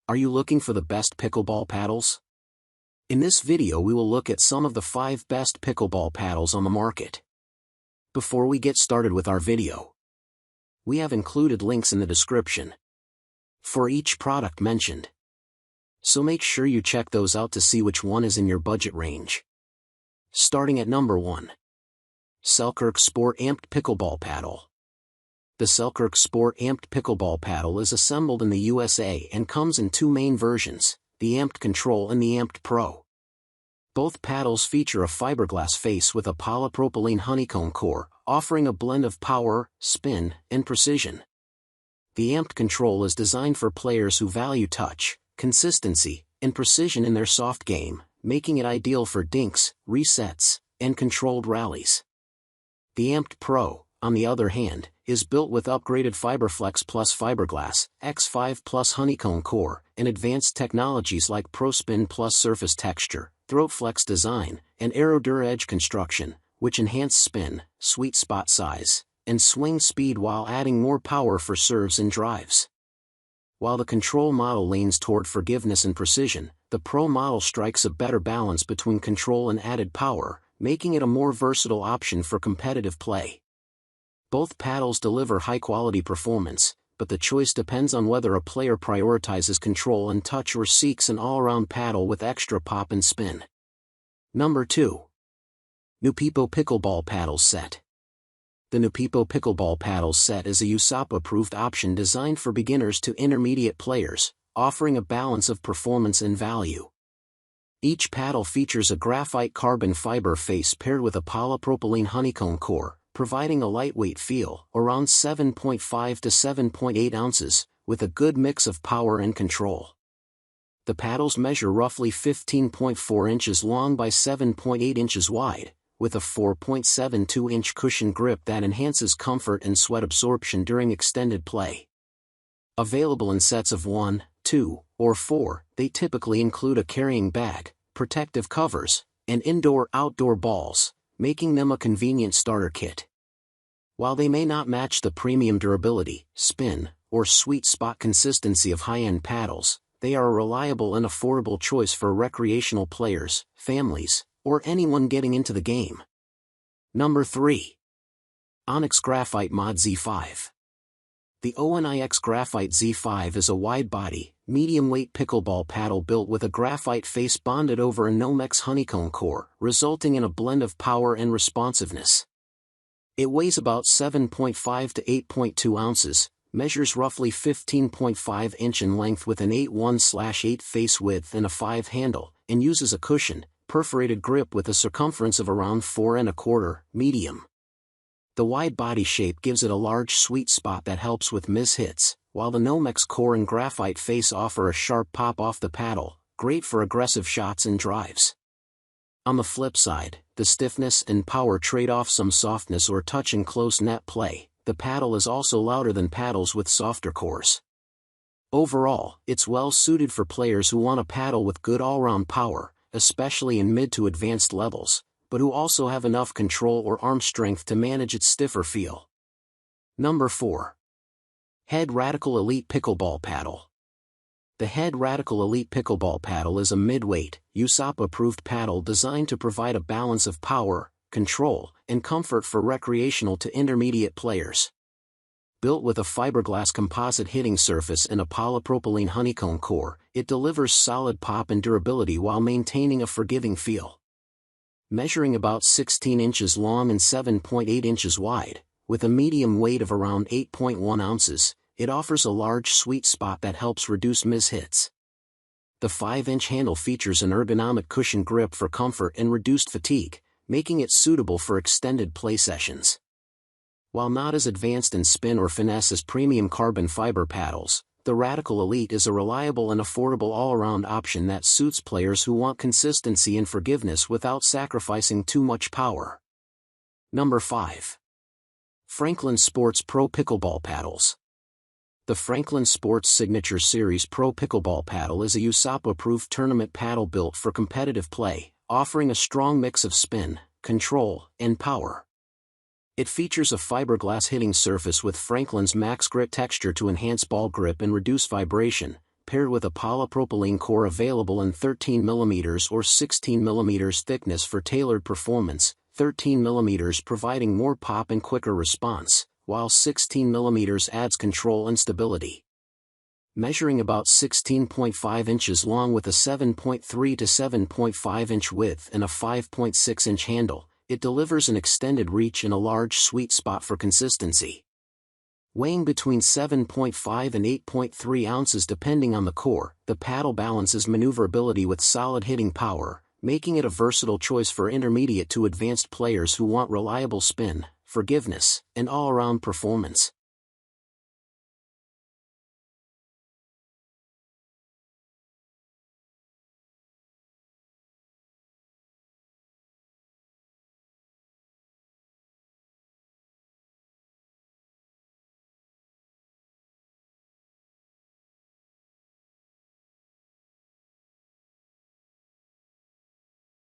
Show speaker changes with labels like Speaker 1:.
Speaker 1: Are you looking for the best pickleball paddles? In this video we will look at some of the 5 best pickleball paddles on the market. Before we get started with our video, we have included links in the description for each product mentioned. So make sure you check those out to see which one is in your budget range. Starting at number 1. Selkirk Sport Amped Pickleball Paddle. The Selkirk Sport Amped Pickleball Paddle is assembled in the USA and comes in 2 main versions, the Amped Control and the Amped Pro. Both paddles feature a fiberglass face with a polypropylene honeycomb core, offering a blend of power, spin, and precision. The Amped Control is designed for players who value touch, consistency, and precision in their soft game, making it ideal for dinks, resets, and controlled rallies. The Amped Pro, on the other hand, is built with upgraded FiberFlex Plus fiberglass, X5 Plus honeycomb core, and advanced technologies like ProSpin Plus surface texture, ThroatFlex design, and AeroDur Edge construction, which enhance spin, sweet spot size, and swing speed while adding more power for serves and drives. While the Control model leans toward forgiveness and precision, the Pro model strikes a better balance between control and added power, making it a more versatile option for competitive play. Both paddles deliver high-quality performance, but the choice depends on whether a player prioritizes control and touch or seeks an all-around paddle with extra pop and spin. Number 2. USAPA Pickleball Paddles Set. The USAPA Pickleball Paddles Set is a USAPA-approved option designed for beginners to intermediate players, offering a balance of performance and value. Each paddle features a graphite carbon fiber face paired with a polypropylene honeycomb core, providing a lightweight feel, around 7.5 to 7.8 ounces, with a good mix of power and control. The paddles measure roughly 15.4 inches long by 7.8 inches wide, with a 4.72-inch cushion grip that enhances comfort and sweat absorption during extended play. Available in sets of 1, 2, or 4, they typically include a carrying bag, protective covers, and indoor-outdoor balls, making them a convenient starter kit. While they may not match the premium durability, spin, or sweet spot consistency of high-end paddles, they are a reliable and affordable choice for recreational players, families, or anyone getting into the game. Number 3. ONIX Graphite Mod Z5. The ONIX Graphite Z5 is a wide-body, medium-weight pickleball paddle built with a graphite face bonded over a Nomex honeycomb core, resulting in a blend of power and responsiveness. It weighs about 7.5 to 8.2 ounces, measures roughly 15.5 inch in length with an 8.1/8 face width and a 5 handle, and uses a cushion, perforated grip with a circumference of around 4.25 medium. The wide body shape gives it a large sweet spot that helps with miss-hits, while the Nomex core and graphite face offer a sharp pop off the paddle, great for aggressive shots and drives. On the flip side, the stiffness and power trade off some softness or touch in close net play. The paddle is also louder than paddles with softer cores. Overall, it's well suited for players who want a paddle with good all-round power, especially in mid to advanced levels, but who also have enough control or arm strength to manage its stiffer feel. Number 4. Head Radical Elite Pickleball Paddle. The Head Radical Elite Pickleball Paddle is a mid-weight, USAPA-approved paddle designed to provide a balance of power, control, and comfort for recreational to intermediate players. Built with a fiberglass composite hitting surface and a polypropylene honeycomb core, it delivers solid pop and durability while maintaining a forgiving feel. Measuring about 16 inches long and 7.8 inches wide, with a medium weight of around 8.1 ounces, it offers a large sweet spot that helps reduce miss-hits. The 5-inch handle features an ergonomic cushion grip for comfort and reduced fatigue, making it suitable for extended play sessions. While not as advanced in spin or finesse as premium carbon fiber paddles, the Radical Elite is a reliable and affordable all-around option that suits players who want consistency and forgiveness without sacrificing too much power. Number 5. Franklin Sports Pro Pickleball Paddles. The Franklin Sports Signature Series Pro Pickleball Paddle is a USAPA-approved tournament paddle built for competitive play, offering a strong mix of spin, control, and power. It features a fiberglass hitting surface with Franklin's Max Grit texture to enhance ball grip and reduce vibration, paired with a polypropylene core available in 13mm or 16mm thickness for tailored performance, 13mm providing more pop and quicker response, while 16mm adds control and stability. Measuring about 16.5 inches long with a 7.3 to 7.5 inch width and a 5.6 inch handle, it delivers an extended reach and a large sweet spot for consistency. Weighing between 7.5 and 8.3 ounces depending on the core, the paddle balances maneuverability with solid hitting power, making it a versatile choice for intermediate to advanced players who want reliable spin, forgiveness, and all-around performance.